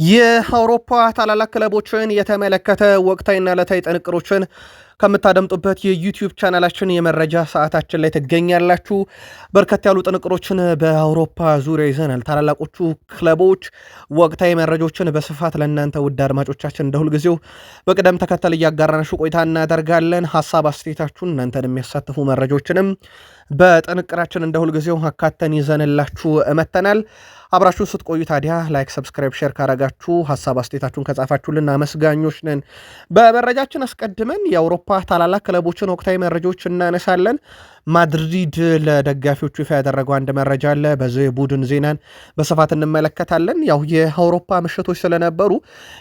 የአውሮፓ ታላላቅ ክለቦችን የተመለከተ ወቅታዊና ዕለታዊ ጥንቅሮችን ከምታደምጡበት የዩቲዩብ ቻናላችን የመረጃ ሰዓታችን ላይ ትገኛላችሁ። በርከት ያሉ ጥንቅሮችን በአውሮፓ ዙሪያ ይዘናል። ታላላቆቹ ክለቦች ወቅታዊ መረጃዎችን በስፋት ለእናንተ ውድ አድማጮቻችን እንደ ሁልጊዜው በቅደም ተከተል እያጋራንሹ ቆይታ እናደርጋለን። ሀሳብ አስተያየታችሁን እናንተን የሚያሳትፉ መረጃዎችንም በጥንቅራችን እንደ ሁልጊዜው አካተን ይዘንላችሁ መተናል። አብራችሁን ስትቆዩ ታዲያ ላይክ፣ ሰብስክራይብ፣ ሼር ካረጋችሁ ሀሳብ አስተያየታችሁን ከጻፋችሁልን አመስጋኞች ነን። በመረጃችን አስቀድመን የአውሮፓ ታላላቅ ክለቦችን ወቅታዊ መረጃዎች እናነሳለን። ማድሪድ ለደጋፊዎቹ ይፋ ያደረገው አንድ መረጃ አለ። በዚህ ቡድን ዜናን በስፋት እንመለከታለን። ያው የአውሮፓ ምሽቶች ስለነበሩ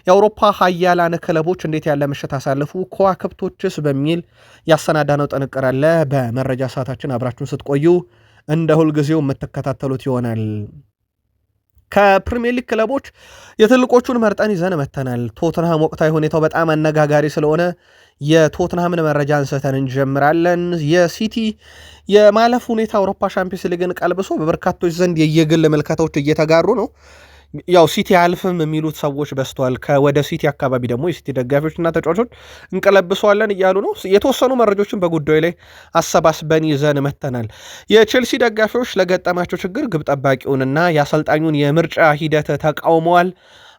የአውሮፓ ሀያላን ክለቦች እንዴት ያለ ምሽት አሳልፉ፣ ከዋክብቶችስ በሚል ያሰናዳነው ጥንቅር አለ። በመረጃ ሰዓታችን አብራችሁን ስትቆዩ እንደ ሁልጊዜው የምትከታተሉት ይሆናል። ከፕሪሚየር ሊግ ክለቦች የትልቆቹን መርጠን ይዘን መተናል። ቶትንሃም ወቅታዊ ሁኔታው በጣም አነጋጋሪ ስለሆነ የቶትንሃምን መረጃ አንስተን እንጀምራለን። የሲቲ የማለፍ ሁኔታ አውሮፓ ሻምፒዮንስ ሊግን ቀልብሶ በበርካቶች ዘንድ የየግል ምልከታዎች እየተጋሩ ነው። ያው ሲቲ አልፍም የሚሉት ሰዎች በስተዋል። ከወደ ሲቲ አካባቢ ደግሞ የሲቲ ደጋፊዎችና ተጫዋቾች እንቀለብሰዋለን እያሉ ነው። የተወሰኑ መረጃዎችን በጉዳዩ ላይ አሰባስበን ይዘን መተናል። የቼልሲ ደጋፊዎች ለገጠማቸው ችግር ግብ ጠባቂውንና የአሰልጣኙን የምርጫ ሂደት ተቃውመዋል።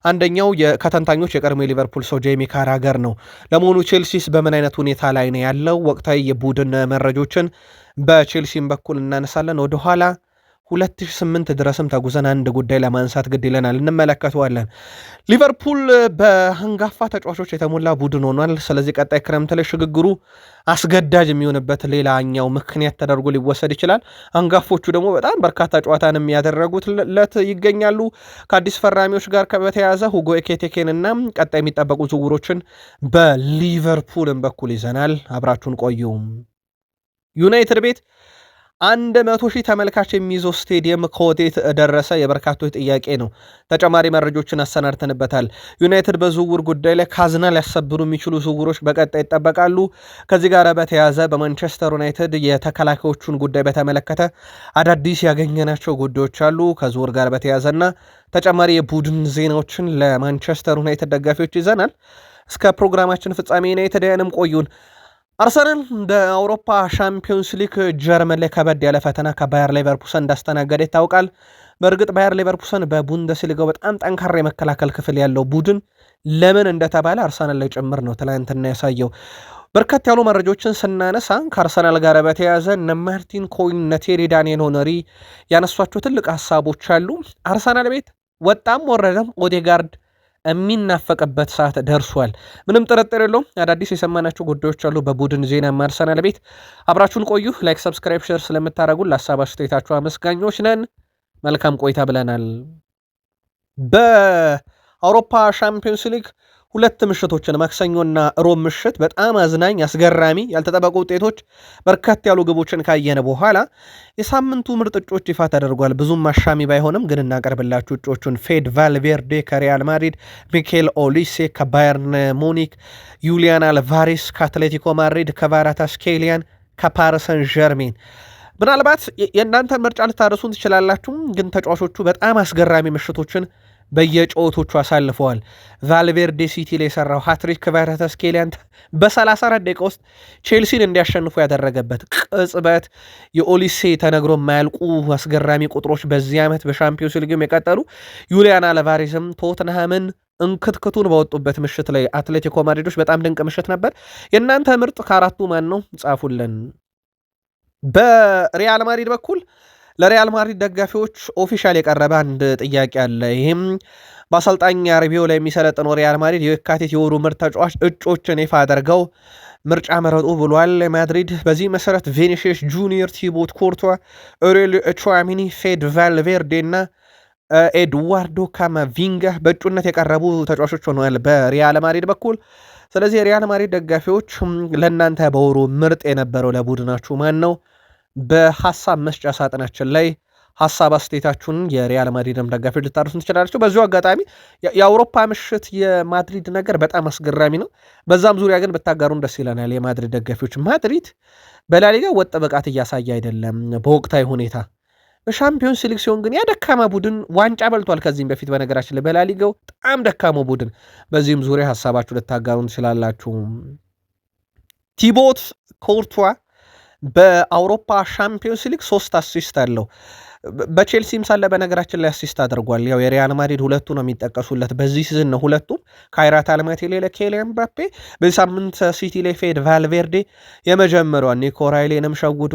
አንደኛው ከተንታኞች የቀድሞ የሊቨርፑል ሰው ጄሚ ካራገር ነው። ለመሆኑ ቼልሲስ በምን አይነት ሁኔታ ላይ ነው ያለው? ወቅታዊ የቡድን መረጃዎችን በቼልሲም በኩል እናነሳለን። ወደኋላ 2008 ድረስም ተጉዘን አንድ ጉዳይ ለማንሳት ግድ ይለናል፣ እንመለከተዋለን። ሊቨርፑል በአንጋፋ ተጫዋቾች የተሞላ ቡድን ሆኗል። ስለዚህ ቀጣይ ክረምት ላይ ሽግግሩ አስገዳጅ የሚሆንበት ሌላኛው ምክንያት ተደርጎ ሊወሰድ ይችላል። አንጋፎቹ ደግሞ በጣም በርካታ ጨዋታን የሚያደረጉት ይገኛሉ። ከአዲስ ፈራሚዎች ጋር በተያያዘ ሁጎ ኤኬቴኬን እና ቀጣይ የሚጠበቁ ዝውውሮችን በሊቨርፑልም በኩል ይዘናል። አብራችሁን ቆዩ። ዩናይትድ ቤት 100,000 ተመልካች የሚይዘው ስቴዲየም ከወዴት ደረሰ? የበርካቶች ጥያቄ ነው። ተጨማሪ መረጃዎችን አሰናድተንበታል። ዩናይትድ በዝውውር ጉዳይ ላይ ካዝና ሊያሰብሩ የሚችሉ ዝውውሮች በቀጣይ ይጠበቃሉ። ከዚህ ጋር በተያያዘ በማንቸስተር ዩናይትድ የተከላካዮቹን ጉዳይ በተመለከተ አዳዲስ ያገኘናቸው ጉዳዮች አሉ። ከዝውውር ጋር በተያያዘና ተጨማሪ የቡድን ዜናዎችን ለማንቸስተር ዩናይትድ ደጋፊዎች ይዘናል። እስከ ፕሮግራማችን ፍጻሜ ዩናይትድያንም ቆዩን። አርሰናል እንደ አውሮፓ ሻምፒዮንስ ሊግ ጀርመን ላይ ከበድ ያለ ፈተና ከባየር ሌቨርኩሰን እንዳስተናገደ ይታወቃል። በእርግጥ ባየር ሌቨርኩሰን በቡንደስሊጋው በጣም ጠንካራ የመከላከል ክፍል ያለው ቡድን ለምን እንደተባለ አርሰናል ላይ ጭምር ነው ትላንትና ያሳየው። በርከት ያሉ መረጃዎችን ስናነሳ ከአርሰናል ጋር በተያያዘ እነ ማርቲን ኮይን፣ እነ ቴሪ ዳንኤል ሆነሪ ያነሷቸው ትልቅ ሀሳቦች አሉ። አርሰናል ቤት ወጣም ወረደም ኦዴጋርድ የሚናፈቅበት ሰዓት ደርሷል። ምንም ጥርጥር የለውም። አዳዲስ የሰማናቸው ጉዳዮች አሉ በቡድን ዜና አርሰናል ቤት። አብራችሁን ቆዩ። ላይክ፣ ሰብስክራይብ፣ ሼር ስለምታደርጉን ለሀሳብ አስተያየታችሁ አመስጋኞች ነን። መልካም ቆይታ ብለናል። በአውሮፓ ሻምፒዮንስ ሊግ ሁለት ምሽቶችን ማክሰኞና ሮብ ምሽት በጣም አዝናኝ፣ አስገራሚ ያልተጠበቁ ውጤቶች፣ በርከት ያሉ ግቦችን ካየነ በኋላ የሳምንቱ ምርጥ እጮች ይፋ ተደርጓል። ብዙም አሻሚ ባይሆንም ግን እናቀርብላችሁ እጮቹን። ፌድ ቫልቬርዴ ከሪያል ማድሪድ፣ ሚኬል ኦሊሴ ከባየርን ሙኒክ፣ ዩሊያን አልቫሬስ ከአትሌቲኮ ማድሪድ፣ ከቫራታስኬሊያን ከፓሪሰን ጀርሜን። ምናልባት የእናንተን ምርጫ ልታደርሱን ትችላላችሁ፣ ግን ተጫዋቾቹ በጣም አስገራሚ ምሽቶችን በየጨዋታዎቹ አሳልፈዋል። ቫልቬርዴ ሲቲ ላይ የሰራው ሃትሪክ ከቫራታስኬሊያን በ34 ደቂቃ ውስጥ ቼልሲን እንዲያሸንፉ ያደረገበት ቅጽበት፣ የኦሊሴ ተነግሮ የማያልቁ አስገራሚ ቁጥሮች በዚህ ዓመት በሻምፒዮንስ ሊግም የቀጠሉ፣ ዩሊያን አልቫሬዝም ቶትንሃምን እንክትክቱን በወጡበት ምሽት ላይ አትሌቲኮ ማድሪዶች በጣም ድንቅ ምሽት ነበር። የእናንተ ምርጥ ከአራቱ ማን ነው? ጻፉልን። በሪያል ማድሪድ በኩል ለሪያል ማድሪድ ደጋፊዎች ኦፊሻል የቀረበ አንድ ጥያቄ አለ። ይህም በአሰልጣኝ አርቢዮ ላይ የሚሰለጥነው ሪያል ማድሪድ የካቲት የወሩ ምርጥ ተጫዋች እጮችን ይፋ አድርገው ምርጫ መረጡ ብሏል ማድሪድ። በዚህ መሰረት ቪኒሲየስ ጁኒየር፣ ቲቦት ኮርቷ፣ ኦሬሊዮ ቹዋሚኒ፣ ፌድ ቫልቬርዴ እና ኤድዋርዶ ካማቪንጋ በእጩነት የቀረቡ ተጫዋቾች ሆነዋል በሪያል ማድሪድ በኩል። ስለዚህ የሪያል ማድሪድ ደጋፊዎች ለእናንተ በወሩ ምርጥ የነበረው ለቡድናችሁ ማን ነው? በሐሳብ መስጫ ሳጥናችን ላይ ሐሳብ አስተያየታችሁን የሪያል ማድሪድም ደጋፊዎች ልታደርሱን ትችላላችሁ። በዚሁ አጋጣሚ የአውሮፓ ምሽት የማድሪድ ነገር በጣም አስገራሚ ነው። በዛም ዙሪያ ግን ብታጋሩን ደስ ይለናል። የማድሪድ ደጋፊዎች ማድሪድ በላሊጋ ወጥ ብቃት እያሳየ አይደለም በወቅታዊ ሁኔታ በሻምፒዮንስ ሊግ ሲሆን ግን ያ ደካማ ቡድን ዋንጫ በልቷል ከዚህም በፊት በነገራችን ላይ በላሊጋው በጣም ደካማው ቡድን። በዚህም ዙሪያ ሀሳባችሁ ልታጋሩን ትችላላችሁ። ቲቦት ኮርቷ በአውሮፓ ሻምፒዮንስ ሊግ 3 አሲስት አለው። በቼልሲም ሳለ በነገራችን ላይ አሲስት አድርጓል። ያው የሪያል ማድሪድ ሁለቱ ነው የሚጠቀሱለት በዚህ ሲዝን ነው ሁለቱም ካይራት አልማቲ ሌለ ኬሊያን ምባፔ። በዚህ ሳምንት ሲቲ ላይ ፌድ ቫልቬርዴ የመጀመሪያውን ኒኮ ራይሌንም ሸውዶ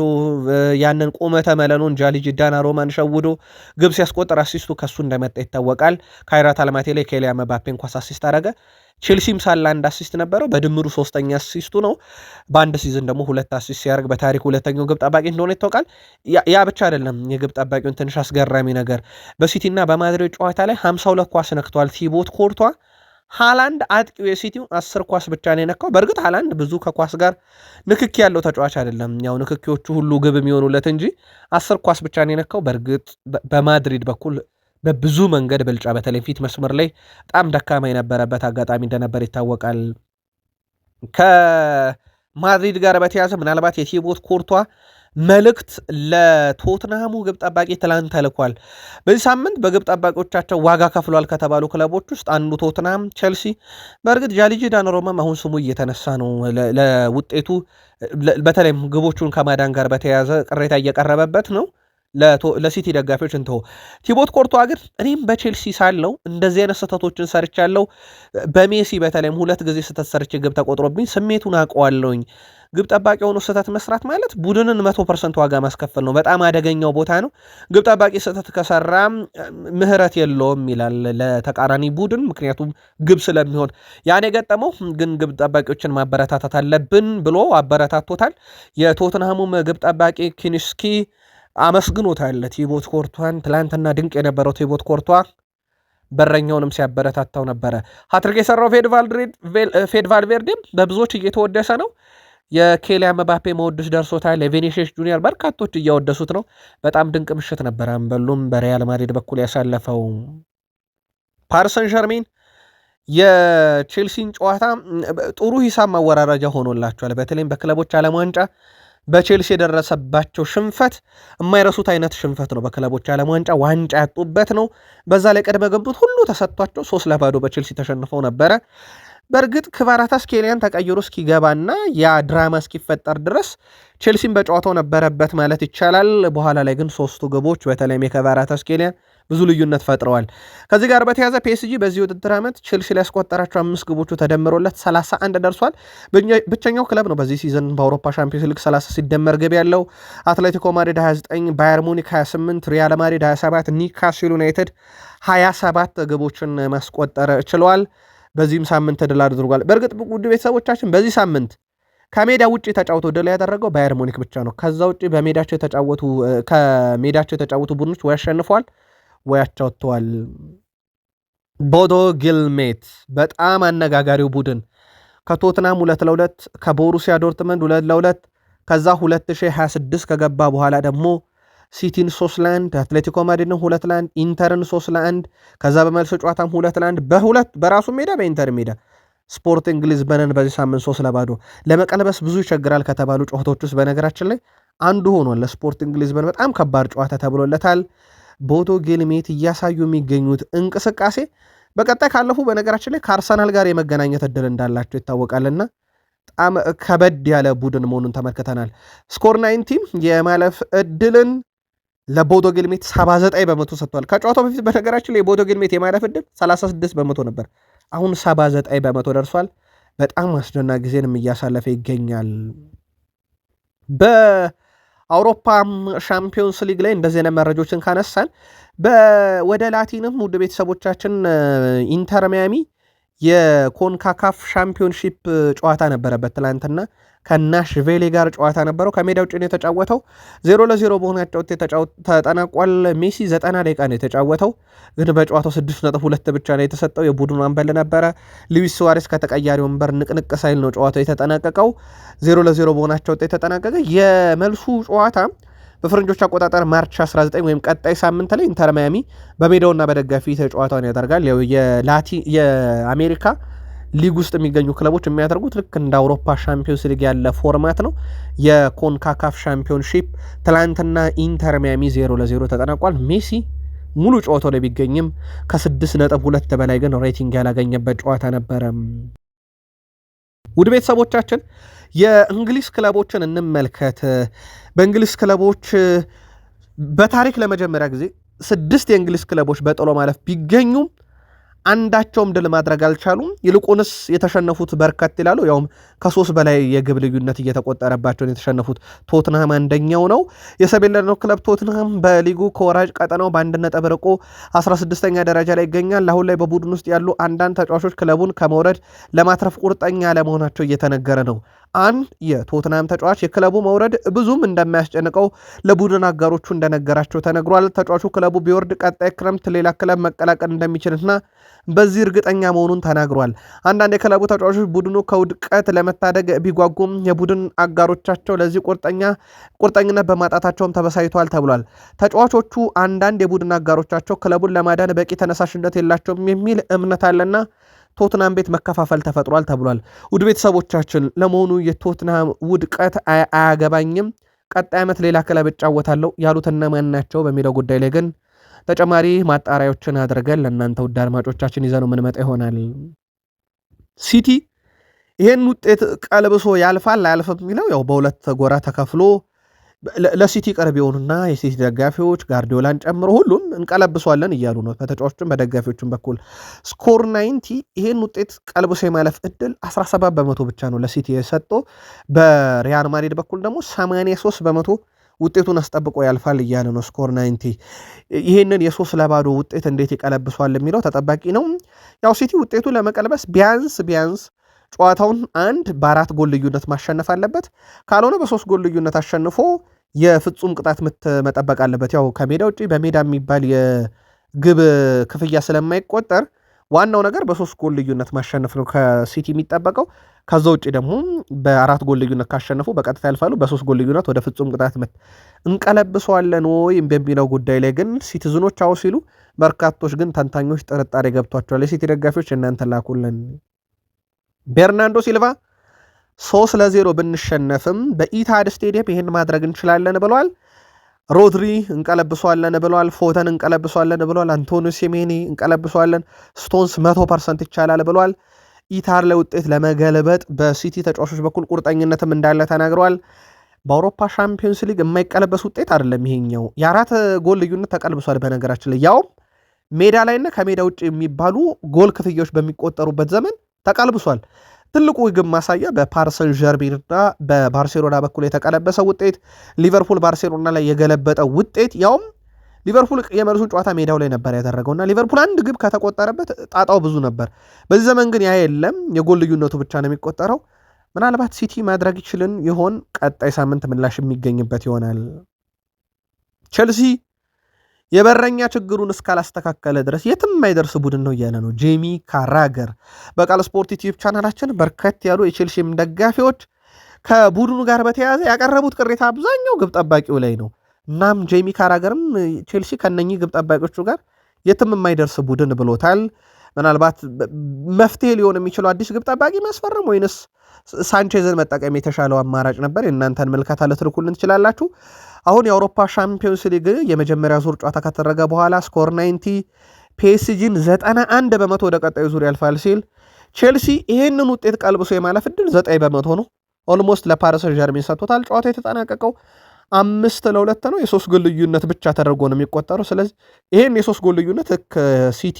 ያንን ቁመተ መለኑን ጃሊጂ ዳናሮማን ሸውዶ ግብ ሲያስቆጥር አሲስቱ ከሱ እንደመጣ ይታወቃል። ካይራት አልማቲ ላይ ኬሊያን ምባፔ እንኳን አሲስት አረገ። ቼልሲም ሳለ አንድ አሲስት ነበረው በድምሩ 3ኛ አሲስቱ ነው። በአንድ ሲዝን ደግሞ 2 አሲስት ሲያደርግ በታሪክ ሁለተኛው ግብ ጠባቂ እንደሆነ ይታወቃል። ያ ብቻ አይደለም። የግብ ጠባቂውን ትንሽ አስገራሚ ነገር በሲቲና በማድሪድ ጨዋታ ላይ 52 ኳስ ነክቷል ቲቦት ኮርቷ። ሃላንድ አጥቂው የሲቲው 10 ኳስ ብቻ ነው የነካው። በእርግጥ ሃላንድ ብዙ ከኳስ ጋር ንክኪ ያለው ተጫዋች አይደለም። ያው ንክኪዎቹ ሁሉ ግብ የሚሆኑለት እንጂ 10 ኳስ ብቻ ነው የነካው። በእርግጥ በማድሪድ በኩል በብዙ መንገድ ብልጫ በተለይ ፊት መስመር ላይ በጣም ደካማ የነበረበት አጋጣሚ እንደነበር ይታወቃል። ከማድሪድ ጋር በተያዘ ምናልባት የቲቦት ኮርቷ መልእክት ለቶትናሙ ግብ ጠባቂ ትላንት ተልኳል። በዚህ ሳምንት በግብ ጠባቂዎቻቸው ዋጋ ከፍሏል ከተባሉ ክለቦች ውስጥ አንዱ ቶትናም፣ ቼልሲ። በእርግጥ ጃሊጂ ዳናሮማም አሁን ስሙ እየተነሳ ነው ለውጤቱ በተለይም ግቦቹን ከማዳን ጋር በተያያዘ ቅሬታ እየቀረበበት ነው። ለሲቲ ደጋፊዎች እንተው። ቲቦት ኮርቷ ግን እኔም በቼልሲ ሳለው እንደዚህ አይነት ስህተቶችን ሰርቻለሁ። በሜሲ በተለይም 2 ጊዜ ስህተት ሰርቼ ግብ ተቆጥሮብኝ ስሜቱን አውቀዋለሁኝ። ግብ ጠባቂ የሆኑ ስህተት መስራት ማለት ቡድንን 100% ዋጋ ማስከፈል ነው። በጣም አደገኛው ቦታ ነው። ግብ ጠባቂ ስህተት ከሰራ ምህረት የለውም ይላል ለተቃራኒ ቡድን፣ ምክንያቱም ግብ ስለሚሆን። ያን የገጠመው ግን ግብ ጠባቂዎችን ማበረታታት አለብን ብሎ አበረታቶታል። የቶትንሃሙም ግብ ጠባቂ ኪኒስኪ አመስግኖታል ቲቦት ኮርቷን። ትላንትና ድንቅ የነበረው ቲቦት ኮርቷ በረኛውንም ሲያበረታታው ነበረ። ሃትሪክ የሰራው ፌድ ቫልቬርዴም በብዙዎች እየተወደሰ ነው። የኬሊያን ምባፔ መወድስ ደርሶታል። የቬኒሲየስ ጁኒየር በርካቶች እያወደሱት ነው። በጣም ድንቅ ምሽት ነበረ አንበሉም በሪያል ማድሪድ በኩል ያሳለፈው። ፓሪሰን ዠርሜን የቼልሲን ጨዋታ ጥሩ ሂሳብ ማወራረጃ ሆኖላቸዋል። በተለይም በክለቦች ዓለም ዋንጫ በቼልሲ የደረሰባቸው ሽንፈት የማይረሱት አይነት ሽንፈት ነው። በክለቦች ዓለም ዋንጫ ያጡበት ነው። በዛ ላይ ቅድመ ግምት ሁሉ ተሰጥቷቸው 3-0 በቼልሲ ተሸንፈው ነበረ። በእርግጥ ክቫራትስኬሊያን ተቀይሮ እስኪገባና ያ ድራማ እስኪፈጠር ድረስ ቼልሲን በጨዋታው ነበረበት ማለት ይቻላል። በኋላ ላይ ግን 3ቱ ግቦች በተለይም የክቫራትስኬሊያን ብዙ ልዩነት ፈጥረዋል። ከዚህ ጋር በተያዘ ፒኤስጂ በዚህ ውድድር ዓመት ቼልሲ ላይ ያስቆጠራቸው 5 ግቦቹ ተደምሮለት 31 ደርሷል። ብቸኛው ክለብ ነው በዚህ ሲዝን በአውሮፓ ሻምፒዮንስ ሊግ 30 ሲደመር ግብ ያለው። አትሌቲኮ ማድሪድ 29፣ ባየር ሙኒክ 28፣ ሪያል ማድሪድ 27፣ ኒውካስል ዩናይትድ 27 ግቦችን ማስቆጠር ችለዋል። በዚህም ሳምንት ድል አድርጓል። በእርግጥ ውድ ቤተሰቦቻችን በዚህ ሳምንት ከሜዳ ውጭ ተጫውተው ድል ያደረገው ባየር ሙኒክ ብቻ ነው። ከዛ ውጭ ከሜዳቸው የተጫወቱ ቡድኖች ወይ አሸንፈዋል ወይ አቻ ወጥተዋል። ቦዶ ግሊምት በጣም አነጋጋሪው ቡድን ከቶትናም 2-2 ከቦሩሲያ ዶርትመንድ 2-2 ከዛ 2026 ከገባ በኋላ ደግሞ ሲቲን 3-1 አትሌቲኮ ማድሪድን 2-1 ኢንተርን 3-1 ከዛ በመልስ ጨዋታም 2-1 በራሱ ሜዳ በኢንተር ሜዳ ስፖርቲንግ ሊዝበንን በዚህ ሳምንት 3-0 ለመቀልበስ ብዙ ይቸግራል ከተባሉ ጨዋታዎች ውስጥ በነገራችን ላይ አንዱ ሆኗል። ለስፖርቲንግ ሊዝበን በጣም ከባድ ጨዋታ ተብሎለታል። ቦዶ ግሊምት እያሳዩ የሚገኙት እንቅስቃሴ በቀጣይ ካለፉ በነገራችን ላይ ከአርሰናል ጋር የመገናኘት እድል እንዳላቸው ይታወቃልና በጣም ከበድ ያለ ቡድን መሆኑን ተመልክተናል። ስኮር 90 የማለፍ እድልን ለቦዶ ግሊምት 79% ሰጥቷል። ከጨዋታው በፊት በነገራችን ላይ የቦዶ ግሊምት የማለፍ እድል 36% ነበር። አሁን 79% ደርሷል። በጣም አስደናቂ ጊዜንም እያሳለፈ ይገኛል። በአውሮፓ ሻምፒዮንስ ሊግ ላይ እንደዚህ አይነት መረጃዎችን ካነሳን ወደ ላቲንም ውድ ቤተሰቦቻችን ኢንተር ሚያሚ የኮንካካፍ ሻምፒዮንሺፕ ጨዋታ ነበረበት ትላንትና ከናሽቬሌ ጋር ጨዋታ ነበረው። ከሜዳ ውጭ ነው የተጫወተው። 0-0 በሆነ ውጤት ተጠናቋል። ሜሲ 90 ደቂቃ ነው የተጫወተው፣ ግን በጨዋታው 6.2 ብቻ ነው የተሰጠው። የቡድኑ አምበል ነበረ። ሉዊስ ሱዋሬስ ከተቀያሪ ወንበር ንቅንቅ ሳይል ነው ጨዋታው የተጠናቀቀው። 0-0 በሆናቸው ውጤት ተጠናቀቀ። የመልሱ ጨዋታ በፈረንጆች አቆጣጠር ማርች 19 ወይም ቀጣይ ሳምንት ላይ ኢንተር ሚያሚ በሜዳውና በደጋፊ ጨዋታውን ያደርጋል። የአሜሪካ ሊግ ውስጥ የሚገኙ ክለቦች የሚያደርጉት ልክ እንደ አውሮፓ ሻምፒዮንስ ሊግ ያለ ፎርማት ነው። የኮንካካፍ ሻምፒዮንሺፕ ትላንትና ኢንተር ሚያሚ 0-0 ተጠናቋል። ሜሲ ሙሉ ጨዋታው ላይ ቢገኝም ከ6.2 በላይ ግን ሬቲንግ ያላገኘበት ጨዋታ ነበረ። ውድ ቤተሰቦቻችን የእንግሊዝ ክለቦችን እንመልከት። በእንግሊዝ ክለቦች በታሪክ ለመጀመሪያ ጊዜ 6 የእንግሊዝ ክለቦች በጥሎ ማለፍ ቢገኙም አንዳቸውም ድል ማድረግ አልቻሉም። ይልቁንስ የተሸነፉት በርከት ይላሉ። ያውም ከ3 በላይ የግብ ልዩነት እየተቆጠረባቸውን የተሸነፉት ቶትንሃም አንደኛው ነው። የሰሜን ለንደኑ ክለብ ቶትንሃም በሊጉ ከወራጅ ቀጠናው በ1 ነጥብ ርቆ 16ኛ ደረጃ ላይ ይገኛል። አሁን ላይ በቡድን ውስጥ ያሉ አንዳንድ ተጫዋቾች ክለቡን ከመውረድ ለማትረፍ ቁርጠኛ ለመሆናቸው እየተነገረ ነው። አንድ የቶትንሃም ተጫዋች የክለቡ መውረድ ብዙም እንደማያስጨንቀው ለቡድን አጋሮቹ እንደነገራቸው ተነግሯል። ተጫዋቹ ክለቡ ቢወርድ ቀጣይ ክረምት ሌላ ክለብ መቀላቀል እንደሚችልና በዚህ እርግጠኛ መሆኑን ተናግሯል። አንዳንድ የክለቡ ተጫዋቾች ቡድኑ ከውድቀት ለመታደግ ቢጓጉም የቡድን አጋሮቻቸው ለዚህ ቁርጠኝነት በማጣታቸውም ተበሳይተዋል ተብሏል። ተጫዋቾቹ አንዳንድ የቡድን አጋሮቻቸው ክለቡን ለማዳን በቂ ተነሳሽነት የላቸውም የሚል እምነት አለና ቶትናም ቤት መከፋፈል ተፈጥሯል ተብሏል። ውድ ቤተሰቦቻችን ለመሆኑ የቶትናም ውድቀት አያገባኝም፣ ቀጣይ ዓመት ሌላ ክለብ እጫወታለሁ ያሉት እነማን ናቸው በሚለው ጉዳይ ላይ ግን ተጨማሪ ማጣሪያዎችን አድርገን ለእናንተ ውድ አድማጮቻችን ይዘነው የምንመጣ ይሆናል። ሲቲ ይህን ውጤት ቀልብሶ ያልፋል አያልፍም የሚለው ያው በሁለት ጎራ ተከፍሎ ለሲቲ ቅርብ የሆኑና የሲቲ ደጋፊዎች ጋርዲዮላን ጨምሮ ሁሉም እንቀለብሷለን እያሉ ነው። በተጫዋቾችም በደጋፊዎችም በኩል ስኮር 90 ይሄን ውጤት ቀልብሶ የማለፍ እድል 17% ብቻ ነው ለሲቲ የሰጠው። በሪያል ማድሪድ በኩል ደግሞ 83% ውጤቱን አስጠብቆ ያልፋል እያለ ነው ስኮር 90። ይሄንን የ3-0 ውጤት እንዴት ይቀለብሷል የሚለው ተጠባቂ ነው። ያው ሲቲ ውጤቱ ለመቀልበስ ቢያንስ ጨዋታውን 1 በ4 ጎል ልዩነት ማሸነፍ አለበት። ካልሆነ በ3 ጎል ልዩነት አሸንፎ የፍጹም ቅጣት ምት መጠበቅ አለበት። ያው ከሜዳ ውጪ በሜዳ የሚባል የግብ ክፍያ ስለማይቆጠር ዋናው ነገር በ3 ጎል ልዩነት ማሸነፍ ነው ከሲቲ የሚጠበቀው። ከዛ ውጪ ደግሞ በ4 ጎል ልዩነት ካሸነፉ በቀጥታ ያልፋሉ። በ3 ጎል ልዩነት ወደ ፍጹም ቅጣት ምት እንቀለብሰዋለን ወይ በሚለው ጉዳይ ላይ ግን ሲቲዝኖች አው ሲሉ፣ በርካቶች ግን ተንታኞች ጥርጣሬ ገብቷቸዋል። የሲቲ ደጋፊዎች እናንተ ላኩልን። ቤርናንዶ ሲልቫ 3-0 ብንሸነፍም በኢታድ ስቴዲየም ይህን ማድረግ እንችላለን ብለዋል። ሮድሪ እንቀለብሷለን ብለዋል። ፎተን እንቀለብሷለን ብለዋል። አንቶኒዮ ሴሜኒ እንቀለብሷለን። ስቶንስ 100% ይቻላል ብለዋል። ኢታድ ላይ ውጤት ለመገልበጥ በሲቲ ተጫዋቾች በኩል ቁርጠኝነትም እንዳለ ተናግረዋል። በአውሮፓ ሻምፒዮንስ ሊግ የማይቀለበስ ውጤት አይደለም ይሄኛው። የ4 ጎል ልዩነት ተቀልብሷል። በነገራችን ላይ ያውም ሜዳ ላይና ከሜዳ ውጭ የሚባሉ ጎል ክፍያዎች በሚቆጠሩበት ዘመን ተቀልብሷል። ትልቁ ግብ ማሳያ በፓሪሰን ዠርሜንና በባርሴሎና በኩል የተቀለበሰ ውጤት፣ ሊቨርፑል ባርሴሎና ላይ የገለበጠ ውጤት፣ ያውም ሊቨርፑል የመልሱን ጨዋታ ሜዳው ላይ ነበር ያደረገውና ሊቨርፑል 1 ግብ ከተቆጠረበት ጣጣው ብዙ ነበር። በዚህ ዘመን ግን ያ የለም። የጎል ልዩነቱ ብቻ ነው የሚቆጠረው። ምናልባት ሲቲ ማድረግ ይችልን ይሆን? ቀጣይ ሳምንት ምላሽ የሚገኝበት ይሆናል። ቼልሲ የበረኛ ችግሩን እስካላስተካከለ ድረስ የትም የማይደርስ ቡድን ነው እያለ ነው ጄሚ ካራገር። በቃል ስፖርት ዩቲዩብ ቻናላችን በርከት ያሉ የቼልሲም ደጋፊዎች ከቡድኑ ጋር በተያያዘ ያቀረቡት ቅሬታ አብዛኛው ግብ ጠባቂው ላይ ነው። እናም ጄሚ ካራገርም ቼልሲ ከነኚህ ግብ ጠባቂዎቹ ጋር የትም የማይደርስ ቡድን ብሎታል። ምናልባት መፍትሄ ሊሆን የሚችለው አዲስ ግብ ጠባቂ ማስፈረም ወይንስ ሳንቼዝን መጠቀም የተሻለው አማራጭ ነበር? የእናንተን ምልከታ ልትልኩልን ትችላላችሁ። አሁን የአውሮፓ ሻምፒዮንስ ሊግ የመጀመሪያ ዙር ጨዋታ ከተደረገ በኋላ ስኮር 90 ፒኤስጂን 91% ወደ ቀጣዩ ዙር ያልፋል ሲል ቼልሲ ይህንን ውጤት ቀልብሶ የማለፍ ዕድል 9% ነው። ኦልሞስት ለፓሪስ ሰን ዠርሜን ሰጥቶታል። ጨዋታ የተጠናቀቀው 5-2 ነው። የ3 ጎል ልዩነት ብቻ ተደርጎ ነው የሚቆጠረው። ስለዚህ ይህን የ3 ጎል ልዩነት ሲቲ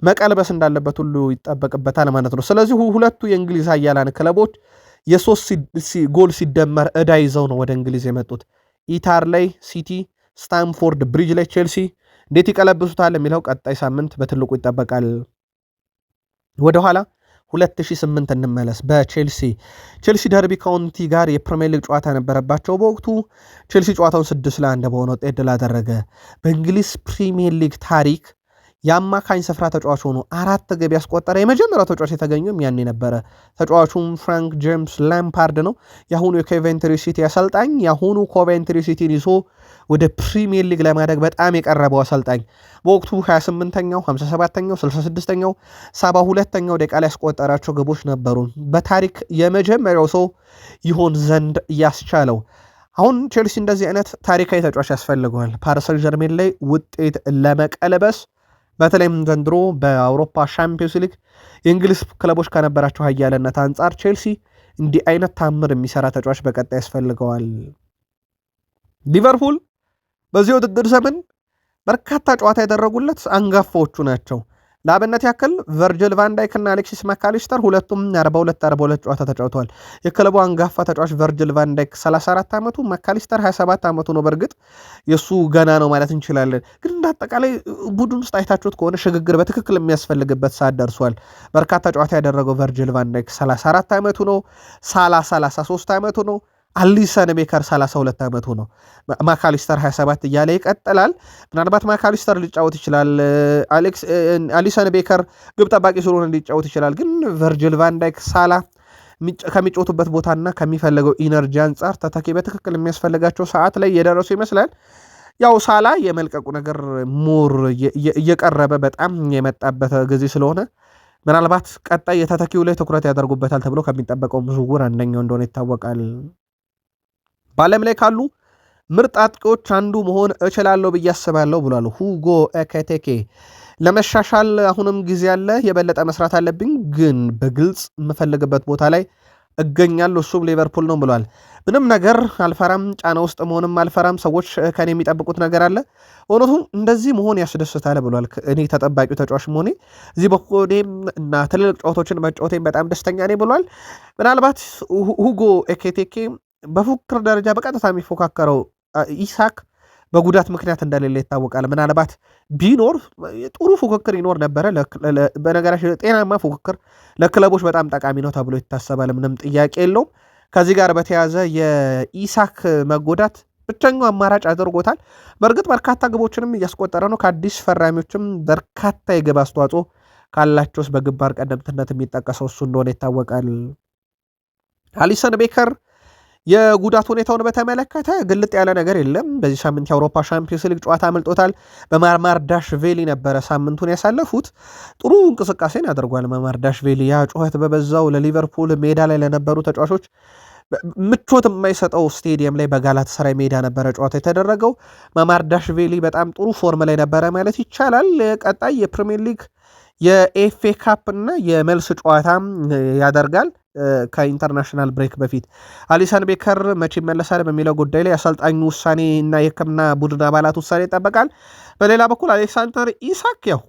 መቀልበስ እንዳለበት ሁሉ ይጠበቅበታል ማለት ነው። ስለዚህ ሁለቱ የእንግሊዝ ኃያላን ክለቦች የ3 ጎል ሲደመር ዕዳ ይዘው ነው ወደ እንግሊዝ የመጡት። ኢታር ላይ ሲቲ፣ ስታምፎርድ ብሪጅ ላይ ቼልሲ እንዴት ይቀለብሱታል የሚለው ቀጣይ ሳምንት በትልቁ ይጠበቃል። ወደኋላ 2008 እንመለስ። ቼልሲ ደርቢ ካውንቲ ጋር የፕሪሚየር ሊግ ጨዋታ ነበረባቸው። በወቅቱ ቼልሲ ጨዋታውን 6-1 በሆነ ውጤት ድል አደረገ። በእንግሊዝ ፕሪሚየር ሊግ ታሪክ የአማካኝ ስፍራ ተጫዋች ሆኖ 4 ግብ ያስቆጠረ የመጀመሪያው ተጫዋች የተገኘም ያኔ ነበረ። ተጫዋቹም ፍራንክ ጄምስ ላምፓርድ ነው። የአሁኑ የኮቬንትሪ ሲቲ አሰልጣኝ የአሁኑ ኮቬንትሪ ሲቲን ይዞ ወደ ፕሪሚየር ሊግ ለማደግ በጣም የቀረበው አሰልጣኝ በወቅቱ 28ኛው 57ኛው 66ኛው 72ኛው ደቂቃ ላይ ያስቆጠራቸው ግቦች ነበሩ። በታሪክ የመጀመሪያው ሰው ይሆን ዘንድ ያስቻለው። አሁን ቼልሲ እንደዚህ አይነት ታሪካዊ ተጫዋች ያስፈልገዋል። ፓሪስ ሰን ዠርሜን ላይ ውጤት ለመቀለበስ በተለይም ዘንድሮ በአውሮፓ ሻምፒዮንስ ሊግ የእንግሊዝ ክለቦች ከነበራቸው ኃያልነት አንጻር ቼልሲ እንዲህ አይነት ታምር የሚሰራ ተጫዋች በቀጣይ ያስፈልገዋል። ሊቨርፑል በዚህ ውድድር ዘመን በርካታ ጨዋታ ያደረጉለት አንጋፋዎቹ ናቸው። ለአብነት ያክል ቨርጅል ቫንዳይክ እና አሌክሲስ ማካሊስተር ሁለቱም 42 ጨዋታ ተጫውተዋል። የክለቡ አንጋፋ ተጫዋች ቨርጅል ቫንዳይክ 34 ዓመቱ፣ ማካሊስተር 27 ዓመቱ ነው። በእርግጥ የእሱ ገና ነው ማለት እንችላለን። ግን እንዳጠቃላይ ቡድን ውስጥ አይታችሁት ከሆነ ሽግግር በትክክል የሚያስፈልግበት ሰዓት ደርሷል። በርካታ ጨዋታ ያደረገው ቨርጅል ቫንዳይክ 34 ዓመቱ ነው። ሳላ 33 ዓመቱ ነው። አሊሰን ቤከር 32 ዓመቱ ነው። ማካሊስተር 27 እያለ ይቀጥላል። ምናልባት ማካሊስተር ሊጫወት ይችላል። አሊሰን ቤከር ግብ ጠባቂ ስለሆነ ሊጫወት ይችላል። ግን ቨርጅል ቫንዳይክ፣ ሳላ ከሚጫወቱበት ቦታና ከሚፈለገው ኢነርጂ አንጻር ተተኪ በትክክል የሚያስፈልጋቸው ሰዓት ላይ የደረሱ ይመስላል። ያው ሳላ የመልቀቁ ነገር ሞር እየቀረበ በጣም የመጣበት ጊዜ ስለሆነ ምናልባት ቀጣይ የተተኪው ላይ ትኩረት ያደርጉበታል ተብሎ ከሚጠበቀው ዝውውር አንደኛው እንደሆነ ይታወቃል። በዓለም ላይ ካሉ ምርጥ አጥቂዎች አንዱ መሆን እችላለሁ ብዬ አስባለሁ ብሏል ሁጎ ኤኪቲኬ። ለመሻሻል አሁንም ጊዜ አለ፣ የበለጠ መስራት አለብኝ፣ ግን በግልጽ የምፈልግበት ቦታ ላይ እገኛለሁ፣ እሱም ሊቨርፑል ነው ብሏል። ምንም ነገር አልፈራም፣ ጫና ውስጥ መሆንም አልፈራም፣ ሰዎች ከኔ የሚጠብቁት ነገር አለ፣ እውነቱ እንደዚህ መሆን ያስደስታል ብሏል። እኔ ተጠባቂው ተጫዋች መሆኔ እዚህ በኮዴም እና ትልልቅ ጨዋታዎችን መጫወቴም በጣም ደስተኛ ነኝ ብሏል። ምናልባት ሁጎ ኤኪቲኬ በፉክክር ደረጃ በቀጥታ የሚፎካከረው ኢሳክ በጉዳት ምክንያት እንደሌለ ይታወቃል። ምናልባት ቢኖር ጥሩ ፉክክር ይኖር ነበረ። በነገራችን ጤናማ ፉክክር ለክለቦች በጣም ጠቃሚ ነው ተብሎ ይታሰባል። ምንም ጥያቄ የለውም። ከዚህ ጋር በተያያዘ የኢሳክ መጎዳት ብቸኛው አማራጭ አድርጎታል። በእርግጥ በርካታ ግቦችንም እያስቆጠረ ነው። ከአዲስ ፈራሚዎችም በርካታ የግብ አስተዋጽኦ ካላቸው ውስጥ በግንባር ቀደምትነት የሚጠቀሰው እሱ እንደሆነ ይታወቃል። አሊሰን ቤከር የጉዳት ሁኔታውን በተመለከተ ግልጥ ያለ ነገር የለም። በዚህ ሳምንት የአውሮፓ ሻምፒዮንስ ሊግ ጨዋታ አመልጦታል። በማርማርዳሽቬሊ ነበረ ሳምንቱን ያሳለፉት። ጥሩ እንቅስቃሴን ያደርጓል ማርማርዳሽቬሊ። ያ ጩኸት በበዛው ለሊቨርፑል ሜዳ ላይ ለነበሩ ተጫዋቾች ምቾት የማይሰጠው ስቴዲየም ላይ በጋላታሳራይ ሜዳ ነበረ ጨዋታ የተደረገው። ማርማርዳሽቬሊ በጣም ጥሩ ፎርም ላይ ነበረ ማለት ይቻላል። ቀጣይ የፕሪሚየር ሊግ የኤፍኤ ካፕ እና የመልስ ጨዋታ ያደርጋል ከኢንተርናሽናል ብሬክ በፊት። አሊሰን ቤከር መቼ ይመለሳል በሚለው ጉዳይ ላይ አሰልጣኙ ውሳኔ እና የሕክምና ቡድን አባላት ውሳኔ ይጠበቃል። በሌላ በኩል አሌክሳንደር ኢሳክ ያው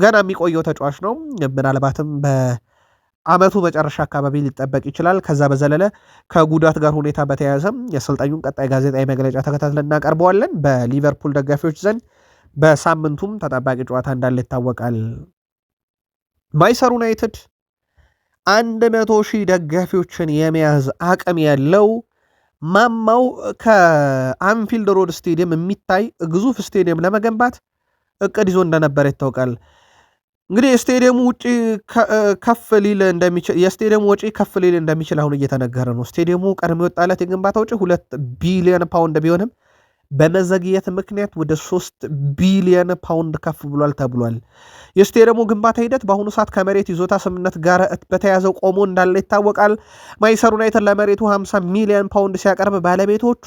ገና የሚቆየው ተጫዋች ነው። ምናልባትም በአመቱ መጨረሻ አካባቢ ሊጠበቅ ይችላል። ከዛ በዘለለ ከጉዳት ጋር ሁኔታ በተያያዘም የአሰልጣኙን ቀጣይ ጋዜጣዊ መግለጫ ተከታትለን እናቀርበዋለን። በሊቨርፑል ደጋፊዎች ዘንድ በሳምንቱም ተጠባቂ ጨዋታ እንዳለ ይታወቃል። ማንቸስተር ዩናይትድ 100,000 ደጋፊዎችን የመያዝ አቅም ያለው ማማው ከአንፊልድ ሮድ ስቴዲየም የሚታይ ግዙፍ ስቴዲየም ለመገንባት እቅድ ይዞ እንደነበረ ይታወቃል። እንግዲህ የስቴዲየሙ ውጪ ከፍ ሊል እንደሚችል የስቴዲየሙ ወጪ ከፍ ሊል እንደሚችል አሁን እየተነገረ ነው። ስቴዲየሙ ቀድሞ የወጣለት የግንባታ ወጪ 2 ቢሊዮን ፓውንድ ቢሆንም በመዘግየት ምክንያት ወደ 3 ቢሊዮን ፓውንድ ከፍ ብሏል ተብሏል። የስቴዲየሙ ግንባታ ሂደት በአሁኑ ሰዓት ከመሬት ይዞታ ስምምነት ጋር በተያዘው ቆሞ እንዳለ ይታወቃል። ማንቸስተር ዩናይትድ ለመሬቱ 50 ሚሊዮን ፓውንድ ሲያቀርብ ባለቤቶቹ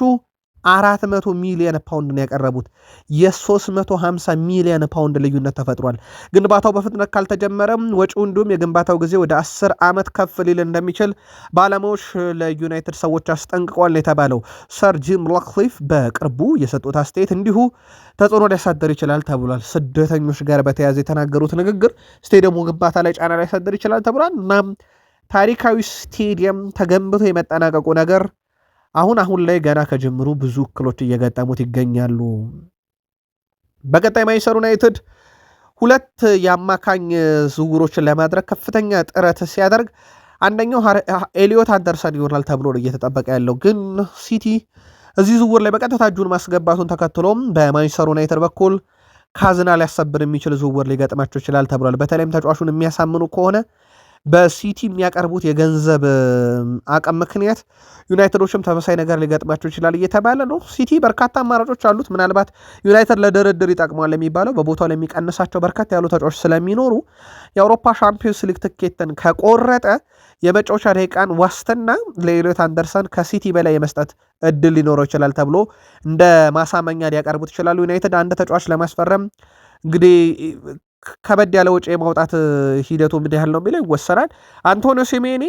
400 ሚሊዮን ፓውንድ ነው ያቀረቡት። የ350 ሚሊዮን ፓውንድ ልዩነት ተፈጥሯል። ግንባታው በፍጥነት ካልተጀመረም ወጪው እንዲሁም የግንባታው ጊዜ ወደ 10 ዓመት ከፍ ሊል እንደሚችል ባለሙያዎች ለዩናይትድ ሰዎች አስጠንቅቋል የተባለው ሰር ጂም ራትክሊፍ በቅርቡ የሰጡት አስተያየት እንዲሁ ተጽዕኖ ሊያሳድር ይችላል ተብሏል። ስደተኞች ጋር በተያያዘ የተናገሩት ንግግር ስቴዲየሙ ግንባታ ላይ ጫና ሊያሳድር ይችላል ተብሏል። እናም ታሪካዊ ስቴዲየም ተገንብቶ የመጠናቀቁ ነገር አሁን ላይ ገና ከጀምሩ ብዙ እክሎች እየገጠሙት ይገኛሉ። በቀጣይ ማንቸስተር ዩናይትድ 2 የአማካኝ ዝውውሮችን ለማድረግ ከፍተኛ ጥረት ሲያደርግ አንደኛው ኤሊዮት አንደርሰን ይሆናል ተብሎ ነው እየተጠበቀ ያለው። ግን ሲቲ እዚህ ዝውውር ላይ በቀጥታ እጁን ማስገባቱን ተከትሎም በማንቸስተር ዩናይትድ በኩል ካዝና ሊያሰብር የሚችል ዝውውር ሊገጥማቸው ይችላል ተብሏል። በተለይም ተጫዋቹን የሚያሳምኑ ከሆነ በሲቲ የሚያቀርቡት የገንዘብ አቅም ምክንያት ዩናይትዶችም ተመሳይ ነገር ሊገጥማቸው ይችላል እየተባለ ነው። ሲቲ በርካታ አማራጮች አሉት። ምናልባት ዩናይትድ ለድርድር ይጠቅመዋል የሚባለው በቦታው ላይ የሚቀንሳቸው በርካታ ያሉ ተጫዋቾች ስለሚኖሩ የአውሮፓ ሻምፒዮንስ ሊግ ትኬትን ከቆረጠ የመጫወቻ ደቂቃን ዋስትና ለኤሊዮት አንደርሰን ከሲቲ በላይ የመስጠት እድል ሊኖረው ይችላል ተብሎ እንደ ማሳመኛ ሊያቀርቡት ይችላሉ። ዩናይትድ አንድ ተጫዋች ለማስፈረም እንግዲህ ከበድ ያለ ወጪ የማውጣት ሂደቱ ምን ያህል ነው የሚለው ይወሰናል። አንቶኒዮ ሲሜኔ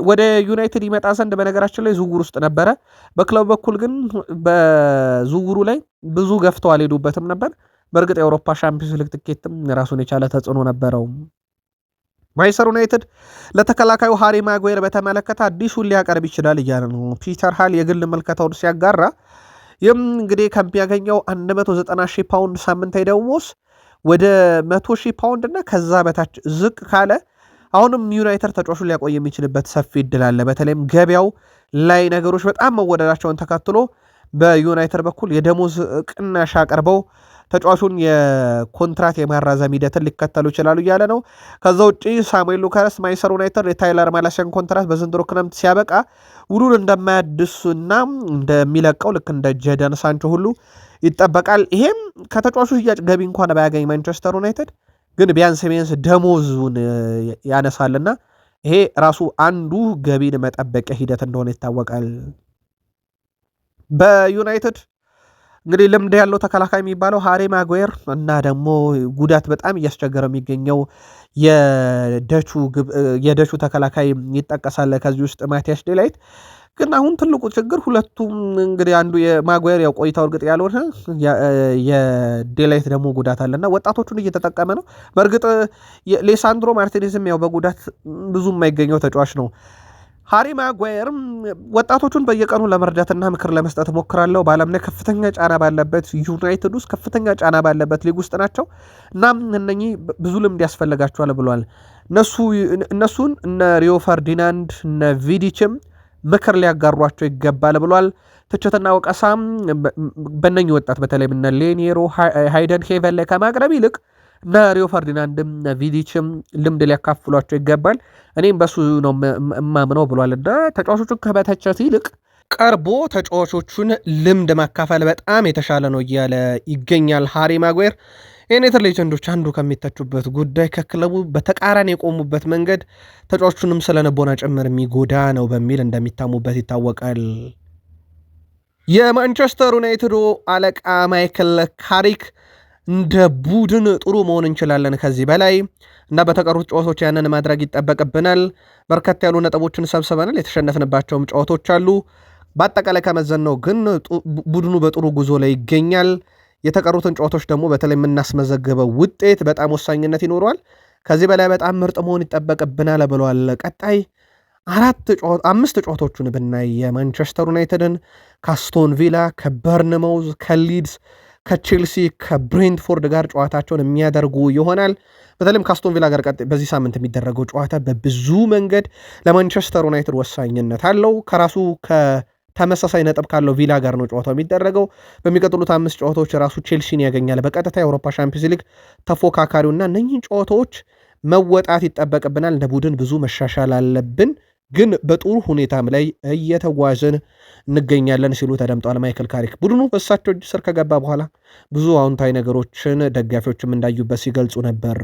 ወደ ዩናይትድ ይመጣ ዘንድ በነገራችን ላይ ዝውውር ውስጥ ነበረ። በክለቡ በኩል ግን በዝውውሩ ላይ ብዙ ገፍተው አልሄዱበትም ነበር። በእርግጥ የአውሮፓ ሻምፒዮንስ ሊግ ትኬትም ራሱን የቻለ ተጽዕኖ ነበረው። ማንቸስተር ዩናይትድ ለተከላካዩ ሃሪ ማጓየር በተመለከተ አዲሱን ሊያቀርብ ይችላል እያለ ነው ፒተርሃል የግል መልከታውን ሲያጋራ። ይህም እንግዲህ ከሚያገኘው 190,000 ፓውንድ ሳምንታዊ ደሞዝ ወደ 100,000 ፓውንድ እና ከዛ በታች ዝቅ ካለ አሁንም ዩናይትድ ተጫዋቹን ሊያቆይ የሚችልበት ሰፊ እድል አለ። በተለይም ገበያው ላይ ነገሮች በጣም መወደዳቸውን ተከትሎ በዩናይትድ በኩል የደሞዝ ቅናሽ አቅርበው ተጫዋቹን የኮንትራት የማራዘም ሂደትን ሊከተሉ ይችላሉ እያለ ነው። ከዛ ውጭ ሳሙኤል ሉካስ ማንቸስተር ዩናይትድ የታይለር ማላሲያን ኮንትራት በዘንድሮ ክረምት ሲያበቃ ውሉን እንደማያድሱና እንደሚለቀው ልክ እንደ ጀደን ሳንቾ ሁሉ ይጠበቃል። ይሄም ከተጫዋቹ ሽያጭ ገቢ እንኳን ባያገኝ ማንቸስተር ዩናይትድ ግን ቢያንስ ደሞዙን ያነሳልና ይሄ ራሱ አንዱ ገቢን መጠበቂያ ሂደት እንደሆነ ይታወቃል። በዩናይትድ እንግዲህ ልምድ ያለው ተከላካይ የሚባለው ሃሪ ማጓየር እና ደግሞ ጉዳት በጣም እያስቸገረው የሚገኘው የደቹ ተከላካይ ይጠቀሳል። ከዚህ ውስጥ ማቲያስ ዴላይት ግን አሁን ትልቁ ችግር ሁለቱም እንግዲህ አንዱ የማጓየር ያው ቆይታው እርግጥ ያልሆነ የዴላይት ደግሞ ጉዳት አለና ወጣቶቹን እየተጠቀመ ነው። በእርግጥ ሌሳንድሮ ማርቲኔዝም ያው በጉዳት ብዙ የማይገኘው ተጫዋች ነው። ሃሪ ማጓየርም ወጣቶቹን በየቀኑ ለመርዳትና ምክር ለመስጠት ሞክራለሁ። በዓለም ላይ ከፍተኛ ጫና ባለበት ዩናይትድ ውስጥ ከፍተኛ ጫና ባለበት ሊግ ውስጥ ናቸው። እናም እነኚህ ብዙ ልምድ ያስፈልጋቸዋል ብሏል። እነሱን እነ ሪዮ ፈርዲናንድ እነ ቪዲችም ምክር ሊያጋሯቸው ይገባል ብሏል። ትችትና ወቀሳም በእነኚህ ወጣት በተለይም እነ ሌኔሮ ሃይደን ሄቨን ላይ ከማቅረብ ይልቅ እና ሪዮ ፈርዲናንድም ቪዲችም ልምድ ሊያካፍሏቸው ይገባል። እኔም በሱ ነው እማምነው ብሏል። እና ተጫዋቾቹን ከመተቸት ይልቅ ቀርቦ ተጫዋቾቹን ልምድ ማካፈል በጣም የተሻለ ነው እያለ ይገኛል ሃሪ ማጓየር። የዩናይትድ ሌጀንዶች አንዱ ከሚተቹበት ጉዳይ ከክለቡ በተቃራኒ የቆሙበት መንገድ ተጫዋቹንም ስለ ልቦና ጭምር የሚጎዳ ነው በሚል እንደሚታሙበት ይታወቃል። የማንቸስተር ዩናይትዱ አለቃ ማይክል ካሪክ እንደ ቡድን ጥሩ መሆን እንችላለን ከዚህ በላይ እና በተቀሩት ጨዋታዎች ያንን ማድረግ ይጠበቅብናል። በርከት ያሉ ነጥቦችን ሰብስበናል። የተሸነፍንባቸውም ጨዋታዎች አሉ። በአጠቃላይ ከመዘን ነው ግን ቡድኑ በጥሩ ጉዞ ላይ ይገኛል። የተቀሩትን ጨዋታዎች ደግሞ በተለይ የምናስመዘግበው ውጤት በጣም ወሳኝነት ይኖረዋል። ከዚህ በላይ በጣም ምርጥ መሆን ይጠበቅብናል ብለዋል። ቀጣይ 5 ጨዋታዎቹን ብናይ የማንቸስተር ዩናይትድን ከአስቶን ቪላ፣ ከበርንማውዝ፣ ከሊድስ፣ ከቼልሲ፣ ከብሬንትፎርድ ጋር ጨዋታቸውን የሚያደርጉ ይሆናል። በተለይም ከአስቶን ቪላ ጋር በዚህ ሳምንት የሚደረገው ጨዋታ በብዙ መንገድ ለማንቸስተር ዩናይትድ ወሳኝነት አለው። ከራሱ ተመሳሳይ ነጥብ ካለው ቪላ ጋር ነው ጨዋታው የሚደረገው። በሚቀጥሉት 5 ጨዋታዎች ራሱ ቼልሲን ያገኛል በቀጥታ የአውሮፓ ሻምፒዮንስ ሊግ ተፎካካሪውና እነኚህን ጨዋታዎች መወጣት ይጠበቅብናል። እንደ ቡድን ብዙ መሻሻል አለብን፣ ግን በጥሩ ሁኔታም ላይ እየተጓዝን እንገኛለን ሲሉ ተደምጠዋል ማይክል ካሪክ። ቡድኑ በእሳቸው እጅ ስር ከገባ በኋላ ብዙ አዎንታዊ ነገሮችን ደጋፊዎችም እንዳዩበት ሲገልጹ ነበር።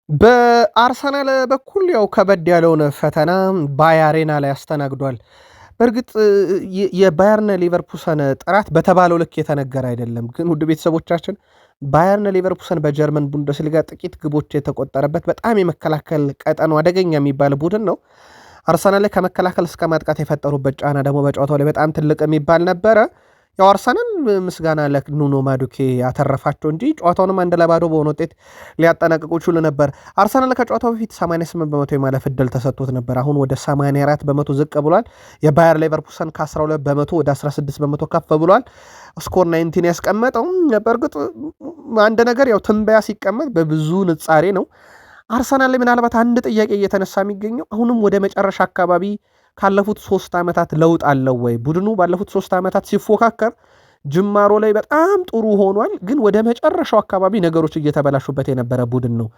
በአርሰናል በኩል ያው ከበድ ያለውን ፈተና ባያሬና ላይ አስተናግዷል። በእርግጥ የባየርን ሊቨርፑሰን ጥራት በተባለው ልክ የተነገረ አይደለም። ግን ውድ ቤተሰቦቻችን ባየርን ሊቨርፑሰን በጀርመን ቡንደስሊጋ ጥቂት ግቦች የተቆጠረበት በጣም የመከላከል ቀጠኑ አደገኛ የሚባል ቡድን ነው። አርሰናል ላይ ከመከላከል እስከ ማጥቃት የፈጠሩበት ጫና ደግሞ በጨዋታው ላይ በጣም ትልቅ የሚባል ነበረ። ያው አርሰናል ምስጋና ለኑኖ ማዱኬ ያተረፋቸው እንጂ ጨዋታውንም 1-0 በሆነ ውጤት ሊያጠናቅቁ ይችሉ ነበር። አርሰናል ከጨዋታው በፊት 88% የማለፍ ዕድል ተሰጥቶት ነበር። አሁን ወደ 84% ዝቅ ብሏል። የባየር ሌቨርኩሰን ከ12% ወደ 16% ከፍ ብሏል። ስኮር 19 ያስቀመጠው በእርግጥ አንድ ነገር ያው ትንበያ ሲቀመጥ በብዙ ንጻሬ ነው። አርሰናል ላይ ምናልባት አንድ ጥያቄ እየተነሳ የሚገኘው አሁንም ወደ መጨረሻ አካባቢ ካለፉት 3 ዓመታት ለውጥ አለው ወይ? ቡድኑ ባለፉት 3 ዓመታት ሲፎካከር ጅማሮ ላይ በጣም ጥሩ ሆኗል፣ ግን ወደ መጨረሻው አካባቢ ነገሮች እየተበላሹበት የነበረ ቡድን ነው።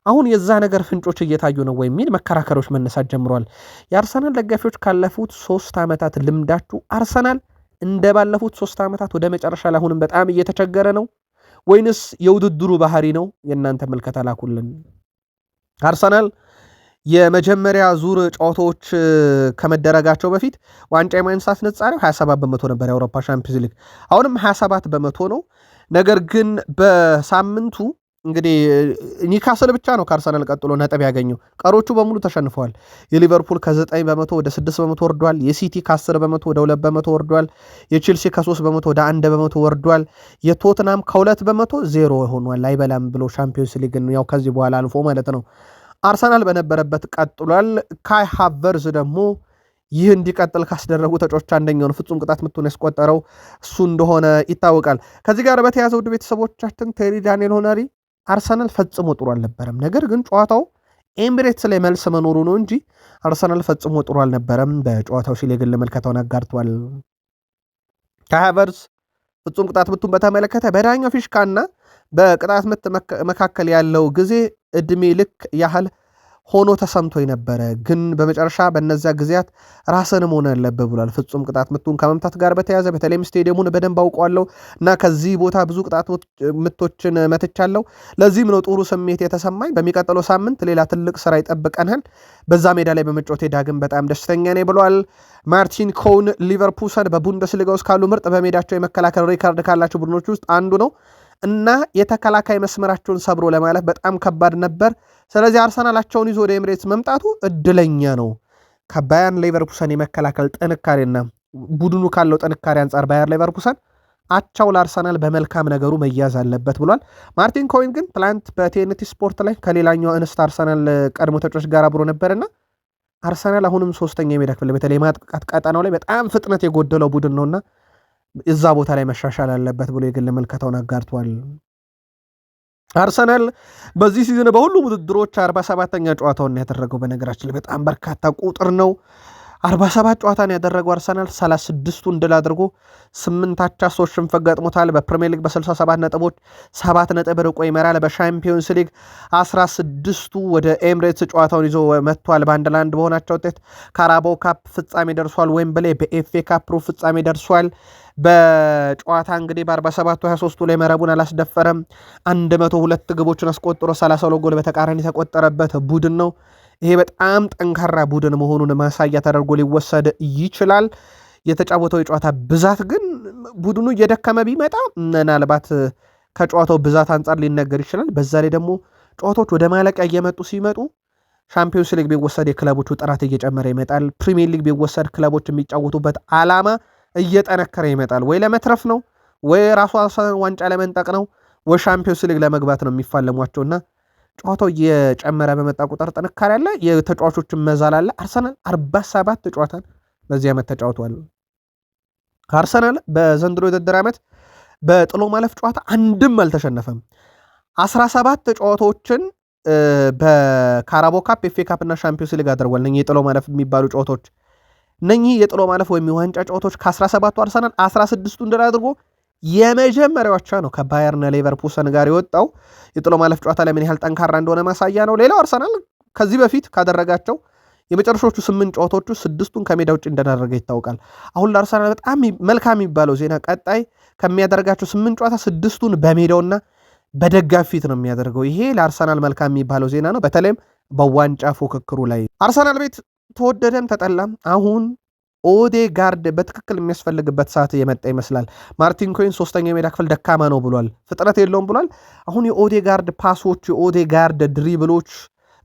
አሁን የዛ ነገር ፍንጮች እየታዩ ነው ወይ የሚል መከራከሮች መነሳት ጀምረዋል። የአርሰናል ደጋፊዎች ካለፉት 3 ዓመታት ልምዳችሁ አርሰናል እንደ ባለፉት 3 ዓመታት ወደ መጨረሻ ላይ አሁንም በጣም እየተቸገረ ነው ወይንስ የውድድሩ ባህሪ ነው? የእናንተ ምልከታ ላኩልን። አርሰናል የመጀመሪያ ዙር ጨዋታዎች ከመደረጋቸው በፊት ዋንጫ የማንሳት ንጻሬው 27 በመቶ ነበር የአውሮፓ ሻምፒዮንስ ሊግ፣ አሁንም 27 በመቶ ነው። ነገር ግን በሳምንቱ እንግዲህ ኒካስል ብቻ ነው ከአርሰናል ቀጥሎ ነጥብ ያገኘው፣ ቀሮቹ በሙሉ ተሸንፈዋል። የሊቨርፑል ከ9 በመቶ ወደ 6 በመቶ ወርዷል። የሲቲ ከ10 በመቶ ወደ 2 በመቶ ወርዷል። የቼልሲ ከ3 በመቶ ወደ 1 በመቶ ወርዷል። የቶትናም ከ2 በመቶ 0 ሆኗል። አይበላም ብሎ ሻምፒዮንስ ሊግን ያው ከዚህ በኋላ አልፎ ማለት ነው። አርሰናል በነበረበት ቀጥሏል። ካይ ሃቨርዝ ደግሞ ይህ እንዲቀጥል ካስደረጉ ተጫዋቾች አንደኛውን ፍጹም ቅጣት ምቱን ያስቆጠረው እሱ እንደሆነ ይታወቃል። ከዚህ ጋር በተያያዘ ውድ ቤተሰቦቻችን ቴሪ ዳንኤል ሄንሪ አርሰናል ፈጽሞ ጥሩ አልነበረም፣ ነገር ግን ጨዋታው ኤሚሬትስ ላይ መልስ መኖሩ ነው እንጂ አርሰናል ፈጽሞ ጥሩ አልነበረም በጨዋታው ሲል የግል መልከታውን አጋርቷል። ካይ ሃቨርዝ ፍጹም ቅጣት ምቱን በተመለከተ በዳኛው ፊሽካና በቅጣት ምት መካከል ያለው ጊዜ እድሜ ልክ ያህል ሆኖ ተሰምቶ የነበረ ግን በመጨረሻ በእነዚያ ጊዜያት ራስን መሆን ያለብህ ብሏል። ፍጹም ቅጣት ምቱን ከመምታት ጋር በተያያዘ በተለይም ስቴዲየሙን በደንብ አውቀዋለሁ እና ከዚህ ቦታ ብዙ ቅጣት ምቶችን መትቻለሁ፣ ለዚህም ነው ጥሩ ስሜት የተሰማኝ። በሚቀጥለው ሳምንት ሌላ ትልቅ ስራ ይጠብቀናል፣ በዛ ሜዳ ላይ በመጫወቴ ዳግም በጣም ደስተኛ ነኝ ብሏል። ማርቲን ኮውን ሊቨርፑልን በቡንደስሊጋ ውስጥ ካሉ ምርጥ በሜዳቸው የመከላከል ሪካርድ ካላቸው ቡድኖች ውስጥ አንዱ ነው እና የተከላካይ መስመራቸውን ሰብሮ ለማለፍ በጣም ከባድ ነበር። ስለዚህ አርሰናላቸውን ይዞ ወደ ኤምሬትስ መምጣቱ እድለኛ ነው። ከባየር ሌቨርኩሰን የመከላከል ጥንካሬና ቡድኑ ካለው ጥንካሬ አንጻር ባየር ሌቨርኩሰን አቻው ለአርሰናል በመልካም ነገሩ መያዝ አለበት ብሏል። ማርቲን ኮይን ግን ትላንት በቲኤንቲ ስፖርት ላይ ከሌላኛው እንስት አርሰናል ቀድሞ ተጫዋች ጋር አብሮ ነበርና አርሰናል አሁንም ሶስተኛ የሜዳ ክፍል በተለይ ማጥቃት ቀጠናው ላይ በጣም ፍጥነት የጎደለው ቡድን ነውና እዛ ቦታ ላይ መሻሻል አለበት ብሎ የግል መልከታውን አጋርቷል። አርሰናል በዚህ ሲዝን በሁሉም ውድድሮች 47ኛ ጨዋታውን ያደረገው በነገራችን ላይ በጣም በርካታ ቁጥር ነው። 47 ጨዋታን ያደረገው አርሰናል 36ቱን ድል አድርጎ 8 አቻ 3 ሽንፈት ገጥሞታል። በፕሪሚየር ሊግ በ67 ነጥቦች 7 ነጥብ ርቆ ይመራል። በሻምፒዮንስ ሊግ 16ቱ ወደ ኤምሬትስ ጨዋታውን ይዞ መጥቷል። በአንድ ለአንድ በሆናቸው ውጤት ካራባኦ ካፕ ፍጻሜ ደርሷል። ዌምብሌ በኤፍኤ ካፕ ሩብ ፍጻሜ ደርሷል። በጨዋታ እንግዲህ በ47ቱ 23ቱ ላይ መረቡን አላስደፈረም። 102 ግቦችን አስቆጥሮ 32 ጎል በተቃራኒ የተቆጠረበት ቡድን ነው። ይሄ በጣም ጠንካራ ቡድን መሆኑን ማሳያ ተደርጎ ሊወሰድ ይችላል። የተጫወተው የጨዋታ ብዛት ግን ቡድኑ እየደከመ ቢመጣ ምናልባት ከጨዋታው ብዛት አንጻር ሊነገር ይችላል። በዛ ላይ ደግሞ ጨዋታዎች ወደ ማለቂያ እየመጡ ሲመጡ ሻምፒዮንስ ሊግ ቢወሰድ የክለቦቹ ጥራት እየጨመረ ይመጣል። ፕሪሚየር ሊግ ቢወሰድ ክለቦች የሚጫወቱበት ዓላማ እየጠነከረ ይመጣል። ወይ ለመትረፍ ነው፣ ወይ ራሱ ዋንጫ ለመንጠቅ ነው፣ ወይ ሻምፒዮንስ ሊግ ለመግባት ነው የሚፋለሟቸውና ጨዋታው እየጨመረ በመጣ ቁጥር ጥንካሬ አለ፣ የተጫዋቾችን መዛል አለ። አርሰናል 47 ጨዋታን በዚህ ዓመት ተጫውቷል። አርሰናል በዘንድሮ የውድድር ዓመት በጥሎ ማለፍ ጨዋታ አንድም አልተሸነፈም። 17 ጨዋታዎችን በካራባኦ ካፕ፣ ኤፍኤ ካፕ እና ሻምፒዮንስ ሊግ አድርጓል። እነኚህ የጥሎ ማለፍ የሚባሉ ጨዋታዎች እነኚህ የጥሎ ማለፍ ወይም የዋንጫ ጨዋታዎች ከ17ቱ አርሰናል 16ቱን ድል አድርጎ የመጀመሪያዎቿ ነው ከባየርና ሌቨርኩሰን ጋር የወጣው። የጥሎ ማለፍ ጨዋታ ለምን ያህል ጠንካራ እንደሆነ ማሳያ ነው። ሌላው አርሰናል ከዚህ በፊት ካደረጋቸው የመጨረሻዎቹ 8 ጨዋታዎቹ 6ቱን ከሜዳ ውጭ እንዳደረገ ይታወቃል። አሁን ለአርሰናል በጣም መልካም የሚባለው ዜና ቀጣይ ከሚያደርጋቸው 8 ጨዋታ 6ቱን በሜዳውና በደጋፊ ፊት ነው የሚያደርገው። ይሄ ለአርሰናል መልካም የሚባለው ዜና ነው። በተለይም በዋንጫ ፉክክሩ ላይ አርሰናል ቤት ተወደደም ተጠላም አሁን ኦዴጋርድ በትክክል የሚያስፈልግበት ሰዓት የመጣ ይመስላል። ማርቲን ኮይን ሶስተኛ የሜዳ ክፍል ደካማ ነው ብሏል፣ ፍጥነት የለውም ብሏል። አሁን የኦዴጋርድ ፓሶች፣ የኦዴጋርድ ድሪብሎች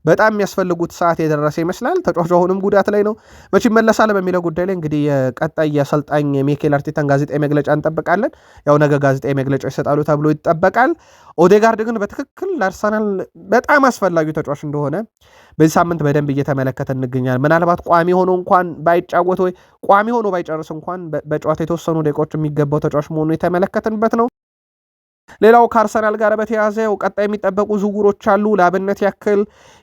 በጣም የሚያስፈልጉት ሰዓት የደረሰ ይመስላል። ተጫዋቹ አሁንም ጉዳት ላይ ነው። መቼ ይመለሳል በሚለው ጉዳይ ላይ እንግዲህ የቀጣይ የአሰልጣኝ ሚኬል አርቴታን ጋዜጣዊ መግለጫ እንጠብቃለን። ያው ነገ ጋዜጣዊ መግለጫ ይሰጣሉ ተብሎ ይጠበቃል። ኦዴጋርድ ግን በትክክል ለአርሰናል በጣም አስፈላጊው ተጫዋች እንደሆነ በዚህ ሳምንት በደንብ እየተመለከተ እንገኛለን። ምናልባት ቋሚ ሆኖ እንኳን ባይጫወት ወይ ቋሚ ሆኖ ባይጨርስ እንኳን በጨዋታ የተወሰኑ ደቂቃዎች የሚገባው ተጫዋች መሆኑ የተመለከትንበት ነው። ሌላው ከአርሰናል ጋር በተያያዘ ቀጣይ የሚጠበቁ ዝውውሮች አሉ። ለአብነት ያክል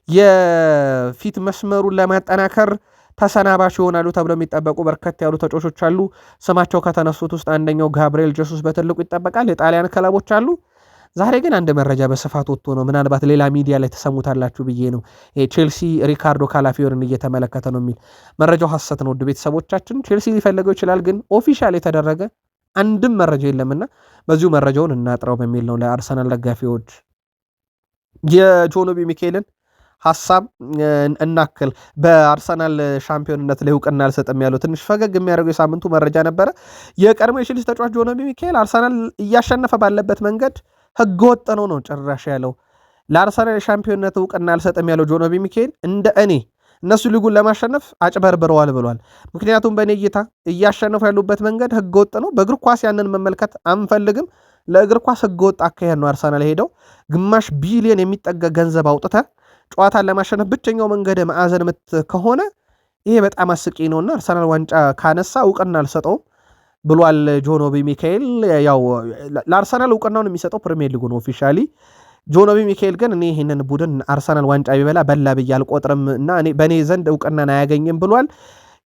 የፊት መስመሩን ለማጠናከር ተሰናባሽ ይሆናሉ ተብሎ የሚጠበቁ በርከት ያሉ ተጫዋቾች አሉ። ስማቸው ከተነሱት ውስጥ አንደኛው ጋብርኤል ጀሱስ በትልቁ ይጠበቃል። የጣሊያን ክለቦች አሉ። ዛሬ ግን አንድ መረጃ በስፋት ወጥቶ ነው፣ ምናልባት ሌላ ሚዲያ ላይ ተሰሙታላችሁ ብዬ ነው። ቼልሲ ሪካርዶ ካላፊዮርን እየተመለከተ ነው የሚል መረጃው ሐሰት ነው። ውድ ቤተሰቦቻችን ቼልሲ ሊፈልገው ይችላል፣ ግን ኦፊሻል የተደረገ አንድም መረጃ የለምና በዚሁ መረጃውን እናጥረው በሚል ነው ለአርሰናል ደጋፊዎች የጆኖቢ ሚኬልን ሐሳብ እናክል። በአርሰናል ሻምፒዮንነት ላይ እውቅና አልሰጥም ያለው ትንሽ ፈገግ የሚያደርገው የሳምንቱ መረጃ ነበረ። የቀድሞ የቼልሲ ተጫዋች ጆኖቢ ሚኬል አርሰናል እያሸነፈ ባለበት መንገድ ህገወጥ ነው ጭራሽ ያለው። ለአርሰናል ሻምፒዮንነት እውቅና አልሰጥም ያለው ጆኖቢ ሚኬል እንደ እኔ እነሱ ሊጉን ለማሸነፍ አጭበርብረዋል ብሏል። ምክንያቱም በእኔ እይታ እያሸነፉ ያሉበት መንገድ ህገወጥ ነው። በእግር ኳስ ያንን መመልከት አንፈልግም። ለእግር ኳስ ህገወጥ አካሄድ ነው አርሰናል ሄደው ግማሽ ቢሊዮን የሚጠጋ ገንዘብ አውጥተ ጨዋታን ለማሸነፍ ብቸኛው መንገድ ማዕዘን ምት ከሆነ ይሄ በጣም አስቂ ነውና አርሰናል ዋንጫ ካነሳ እውቅና አልሰጠውም ብሏል ጆኖቢ ሚካኤል። ያው ለአርሰናል እውቅናውን የሚሰጠው ፕሪሚየር ሊጉ ነው ኦፊሻሊ። ጆኖቢ ሚካኤል ግን እኔ ይህንን ቡድን አርሰናል ዋንጫ ቢበላ በላ ብዬ አልቆጥርም እና በእኔ ዘንድ እውቅናን አያገኝም ብሏል።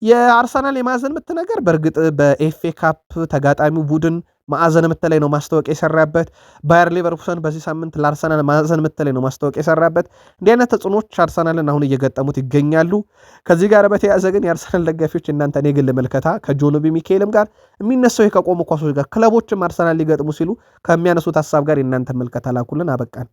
የአርሰናል የማዕዘን ምት ነገር በእርግጥ በኤፍኤ ካፕ ተጋጣሚው ቡድን ማዕዘን ምት ላይ ነው ማስታወቂያ የሰራበት። ባየር ሌቨርኩሰን በዚህ ሳምንት ለአርሰናል ማዕዘን ምት ላይ ነው ማስታወቂያ የሰራበት። እንዲህ አይነት ተጽዕኖች አርሰናልን አሁን እየገጠሙት ይገኛሉ። ከዚህ ጋር በተያያዘ ግን የአርሰናል ደጋፊዎች እናንተን የግል ምልከታ ከጆኖቢ ሚካኤልም ጋር የሚነሳው ከቆሙ ኳሶች ጋር ክለቦችም አርሰናል ሊገጥሙ ሲሉ ከሚያነሱት ሀሳብ ጋር የእናንተ ምልከታ ላኩልን። አበቃን።